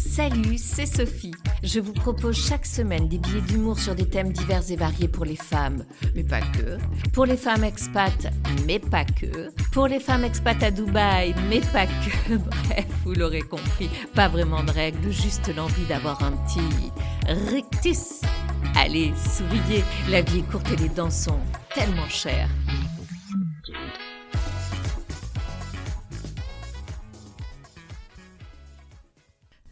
Salut, c'est Sophie. Je vous propose chaque semaine des billets d'humour sur des thèmes divers et variés pour les femmes, mais pas que. Pour les femmes expats, mais pas que. Pour les femmes expats à Dubaï, mais pas que. Bref, vous l'aurez compris, pas vraiment de règles, juste l'envie d'avoir un petit rictus. Allez, souriez, la vie est courte et les dents sont tellement chères.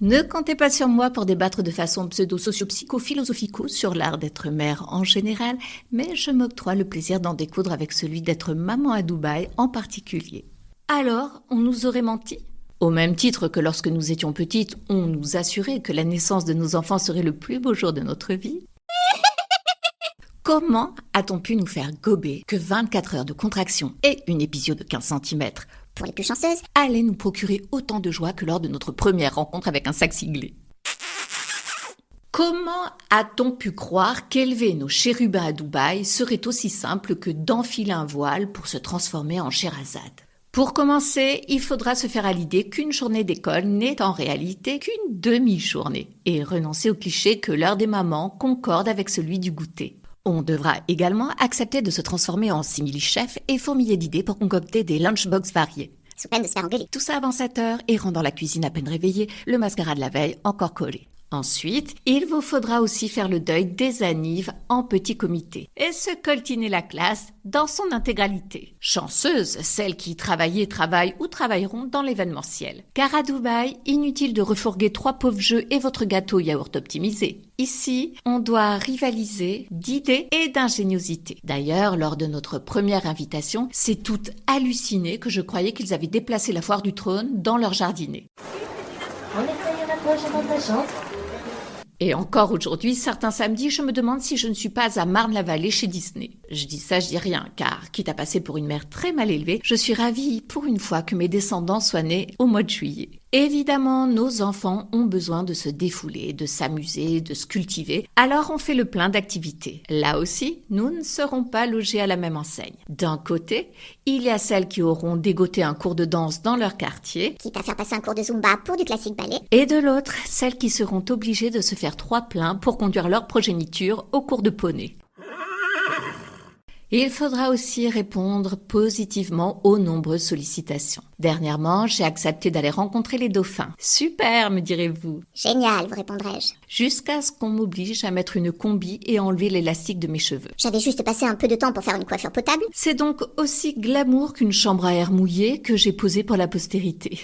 Ne comptez pas sur moi pour débattre de façon pseudo-socio-psycho-philosophico sur l'art d'être mère en général, mais je m'octroie le plaisir d'en découdre avec celui d'être maman à Dubaï en particulier. Alors, on nous aurait menti ? Au même titre que lorsque nous étions petites, on nous assurait que la naissance de nos enfants serait le plus beau jour de notre vie. Comment a-t-on pu nous faire gober que 24 heures de contraction et une épisio de 15 cm pour les plus chanceuses, allaient nous procurer autant de joie que lors de notre première rencontre avec un sac siglé? Comment a-t-on pu croire qu'élever nos chérubins à Dubaï serait aussi simple que d'enfiler un voile pour se transformer en Sherazade? Pour commencer, il faudra se faire à l'idée qu'une journée d'école n'est en réalité qu'une demi-journée et renoncer au cliché que l'heure des mamans concorde avec celui du goûter. On devra également accepter de se transformer en simili-chef et fourmiller d'idées pour concocter des lunchbox variés. sous peine de se faire engueuler. Tout ça avant 7 heures et rendant la cuisine à peine réveillée, le mascara de la veille encore collé. Ensuite, il vous faudra aussi faire le deuil des anives en petit comité et se coltiner la classe dans son intégralité. Chanceuses, celles qui travaillent ou travailleront dans l'événementiel. Car à Dubaï, inutile de refourguer 3 pauvres jeux et votre gâteau yaourt optimisé. Ici, on doit rivaliser d'idées et d'ingéniosité. D'ailleurs, lors de notre première invitation, c'est tout halluciné que je croyais qu'ils avaient déplacé la foire du trône dans leur jardinet. On essaye la prochaine chance. Et encore aujourd'hui, certains samedis, je me demande si je ne suis pas à Marne-la-Vallée chez Disney. Je dis rien, car quitte à passer pour une mère très mal élevée, je suis ravie pour une fois que mes descendants soient nés au mois de juillet. Évidemment, nos enfants ont besoin de se défouler, de s'amuser, de se cultiver, alors on fait le plein d'activités. Là aussi, nous ne serons pas logés à la même enseigne. D'un côté, il y a celles qui auront dégoté un cours de danse dans leur quartier, Quitte à faire passer un cours de Zumba pour du classique ballet. et de l'autre, celles qui seront obligées de se faire 3 pleins pour conduire leur progéniture au cours de poney. Il faudra aussi répondre positivement aux nombreuses sollicitations. Dernièrement, j'ai accepté d'aller rencontrer les dauphins. Super, me direz-vous. Génial, vous répondrai-je. Jusqu'à ce qu'on m'oblige à mettre une combi et enlever l'élastique de mes cheveux. J'avais juste passé un peu de temps pour faire une coiffure potable. C'est donc aussi glamour qu'une chambre à air mouillé que j'ai posée pour la postérité.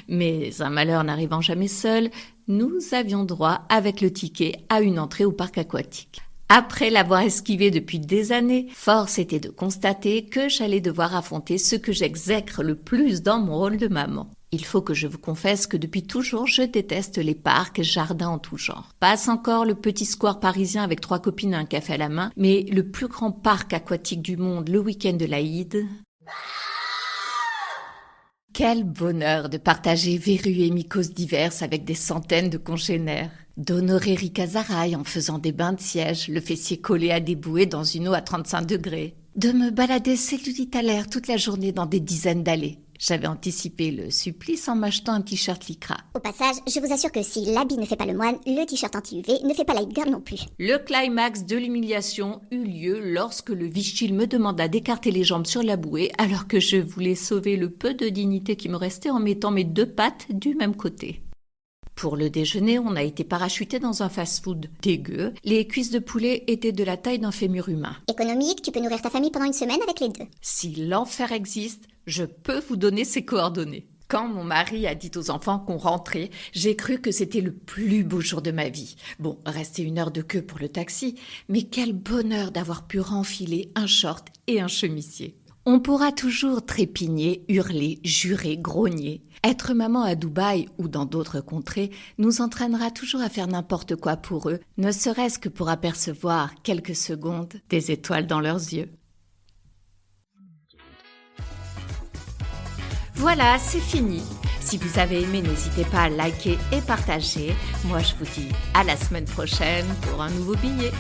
Mais un malheur n'arrivant jamais seul, nous avions droit, avec le ticket, à une entrée au parc aquatique. Après l'avoir esquivé depuis des années, force était de constater que j'allais devoir affronter ce que j'exècre le plus dans mon rôle de maman. Il faut que je vous confesse que depuis toujours, je déteste les parcs, jardins en tout genre. Passe encore le petit square parisien avec 3 copines et un café à la main, mais le plus grand parc aquatique du monde le week-end de l'Aïd... Quel bonheur de partager verrues et mycoses diverses avec des centaines de congénères. D'honorer Rika Zaraï en faisant des bains de siège, le fessier collé à des bouées dans une eau à 35 degrés. De me balader cellulite à l'air toute la journée dans des dizaines d'allées. J'avais anticipé le supplice en m'achetant un t-shirt lycra. Au passage, je vous assure que si l'habit ne fait pas le moine, le t-shirt anti-UV ne fait pas la girl non plus. Le climax de l'humiliation eut lieu lorsque le Vichil me demanda d'écarter les jambes sur la bouée alors que je voulais sauver le peu de dignité qui me restait en mettant mes 2 pattes du même côté. Pour le déjeuner, on a été parachuté dans un fast-food dégueu. Les cuisses de poulet étaient de la taille d'un fémur humain. Économique, tu peux nourrir ta famille pendant une semaine avec les 2. Si l'enfer existe, je peux vous donner ses coordonnées. Quand mon mari a dit aux enfants qu'on rentrait, j'ai cru que c'était le plus beau jour de ma vie. Bon, restait 1 heure de queue pour le taxi, mais quel bonheur d'avoir pu renfiler un short et un chemisier. On pourra toujours trépigner, hurler, jurer, grogner. Être maman à Dubaï ou dans d'autres contrées nous entraînera toujours à faire n'importe quoi pour eux, ne serait-ce que pour apercevoir quelques secondes des étoiles dans leurs yeux. Voilà, c'est fini. Si vous avez aimé, n'hésitez pas à liker et partager. Moi, je vous dis à la semaine prochaine pour un nouveau billet.